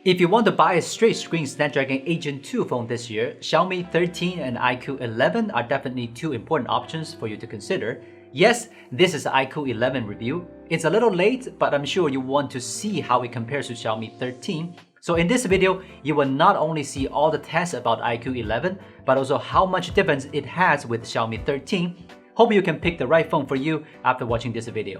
If you want to buy a straight screen Snapdragon 8 Gen 2 phone this year, Xiaomi 13 and iQOO 11 are definitely two important options for you to consider. Yes, this is iQOO 11 review. It's a little late, but I'm sure you want to see how it compares to Xiaomi 13. So in this video, you will not only see all the tests about iQOO 11, but also how much difference it has with Xiaomi 13. Hope you can pick the right phone for you after watching this video.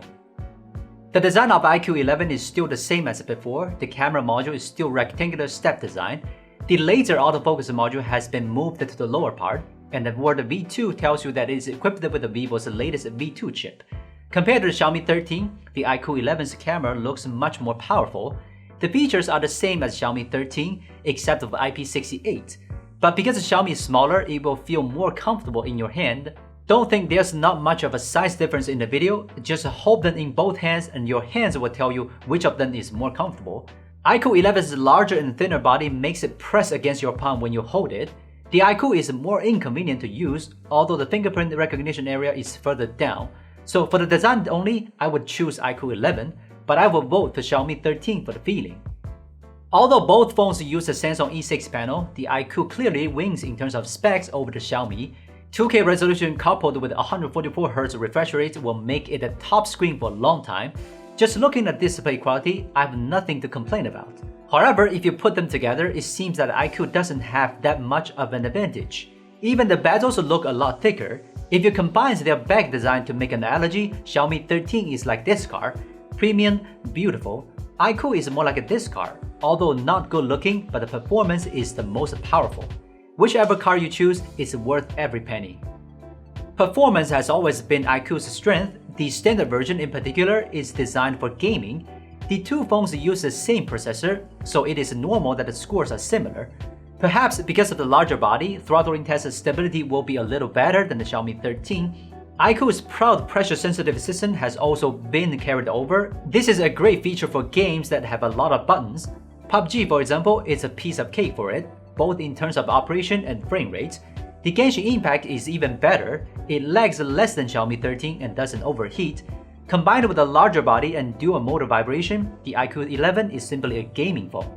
The design of iQOO 11 is still the same as before. The camera module is still rectangular step design. The laser autofocus module has been moved to the lower part, and the word V2 tells you that it is equipped with the Vivo's latest V2 chip. Compared to the Xiaomi 13, the iQOO 11's camera looks much more powerful. The features are the same as Xiaomi 13, except for IP68. But because the Xiaomi is smaller, it will feel more comfortable in your hand. Don't think there's not much of a size difference in the video, just hold them in both hands and your hands will tell you which of them is more comfortable. iQOO 11's larger and thinner body makes it press against your palm when you hold it. The iQOO is more inconvenient to use, although the fingerprint recognition area is further down. So for the design only, I would choose iQOO 11, but I will vote for Xiaomi 13 for the feeling. Although both phones use the Samsung E6 panel, the iQOO clearly wins in terms of specs over the Xiaomi. 2K resolution coupled with 144Hz refresh rate will make it a top screen for a long time. Just looking at display quality, I have nothing to complain about. However, if you put them together, it seems that iQOO doesn't have that much of an advantage. Even the bezels look a lot thicker. If you combine their back design to make an analogy, Xiaomi 13 is like this car, premium, beautiful. iQOO is more like this car, although not good looking, but the performance is the most powerful. Whichever car you choose is worth every penny. Performance has always been iQOO's strength. The standard version in particular is designed for gaming. The two phones use the same processor, so it is normal that the scores are similar. Perhaps because of the larger body, throttling test stability will be a little better than the Xiaomi 13. iQOO's proud pressure-sensitive system has also been carried over. This is a great feature for games that have a lot of buttons. PUBG, for example, is a piece of cake for it, both in terms of operation and frame rate. The Genshin Impact is even better. It lags less than Xiaomi 13 and doesn't overheat. Combined with a larger body and dual motor vibration, the iQOO 11 is simply a gaming phone.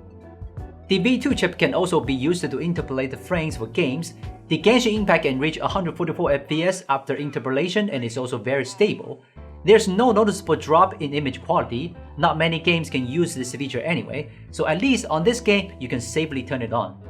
The V2 chip can also be used to interpolate the frames for games. The Genshin Impact can reach 144 FPS after interpolation and is also very stable. There's no noticeable drop in image quality. Not many games can use this feature anyway, so at least on this game you can safely turn it on.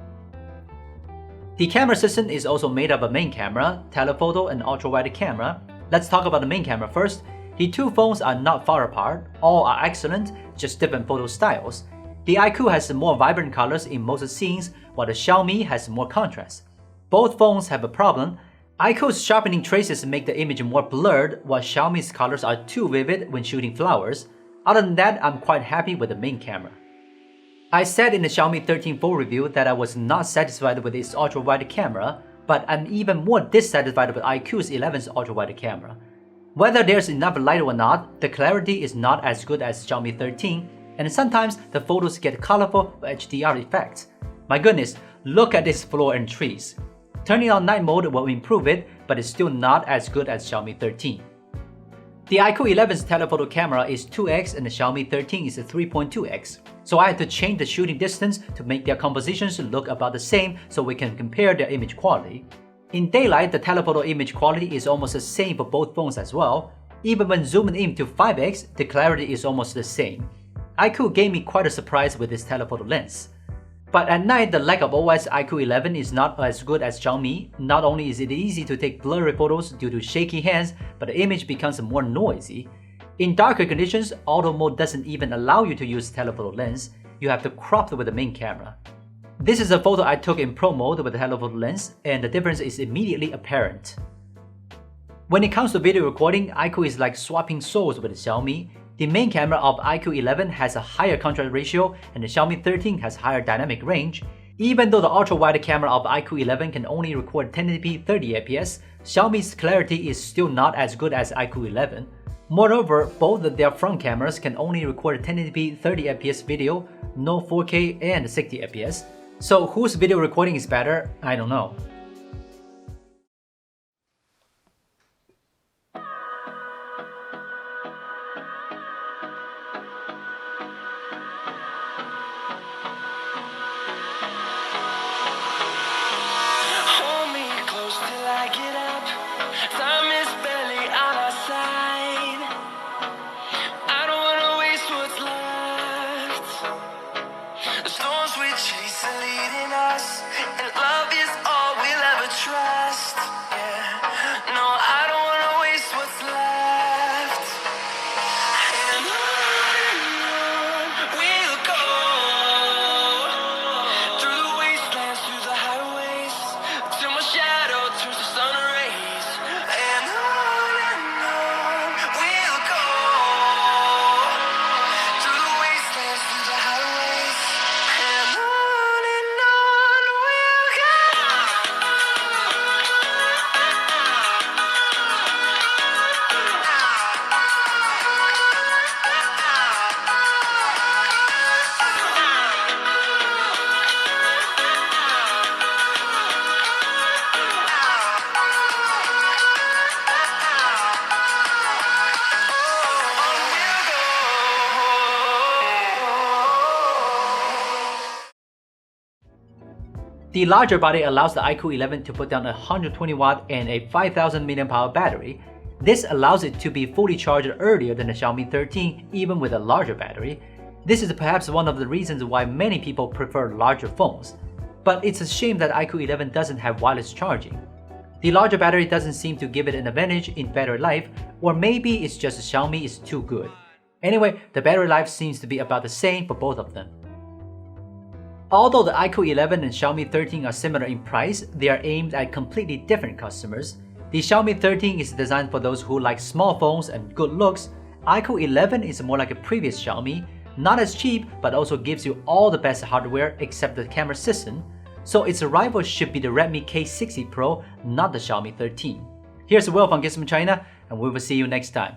The camera system is also made of a main camera, telephoto, and ultra-wide camera. Let's talk about the main camera first. The two phones are not far apart, all are excellent, just different photo styles. The iQOO has more vibrant colors in most scenes, while the Xiaomi has more contrast. Both phones have a problem. iQOO's sharpening traces make the image more blurred, while Xiaomi's colors are too vivid when shooting flowers. Other than that, I'm quite happy with the main camera. I said in the Xiaomi 13 full review that I was not satisfied with its ultra-wide camera, but I'm even more dissatisfied with iQOO's 11's ultra-wide camera. Whether there's enough light or not, the clarity is not as good as Xiaomi 13, and sometimes the photos get colorful HDR effects. My goodness, look at this floor and trees. Turning on night mode will improve it, but it's still not as good as Xiaomi 13. The iQOO 11's telephoto camera is 2x and the Xiaomi 13 is 3.2x. So I had to change the shooting distance to make their compositions look about the same so we can compare their image quality. In daylight, the telephoto image quality is almost the same for both phones as well. Even when zooming in to 5x, the clarity is almost the same. iQOO gave me quite a surprise with this telephoto lens. But at night, the lack of OIS iQOO 11 is not as good as Xiaomi. Not only is it easy to take blurry photos due to shaky hands, but the image becomes more noisy. In darker conditions, auto mode doesn't even allow you to use telephoto lens. You have to crop with the main camera. This is a photo I took in Pro mode with the telephoto lens, and the difference is immediately apparent. When it comes to video recording, iQOO is like swapping souls with the Xiaomi. The main camera of iQOO 11 has a higher contrast ratio and the Xiaomi 13 has higher dynamic range. Even though the ultra-wide camera of iQOO 11 can only record 1080p 30fps, Xiaomi's clarity is still not as good as iQOO 11. Moreover, both of their front cameras can only record 1080p 30fps video, no 4K and 60fps. So whose video recording is better? I don't know. The larger body allows the iQOO 11 to put down a 120 watt and a 5000 mAh battery. This allows it to be fully charged earlier than the Xiaomi 13 even with a larger battery. This is perhaps one of the reasons why many people prefer larger phones. But it's a shame that iQOO 11 doesn't have wireless charging. The larger battery doesn't seem to give it an advantage in battery life, or maybe it's just Xiaomi is too good. Anyway, the battery life seems to be about the same for both of them. Although the iQOO 11 and Xiaomi 13 are similar in price, they are aimed at completely different customers. The Xiaomi 13 is designed for those who like small phones and good looks. iQOO 11 is more like a previous Xiaomi, not as cheap but also gives you all the best hardware except the camera system. So its rival should be the Redmi K60 Pro, not the Xiaomi 13. Here's Will from Gizmo China, and we will see you next time.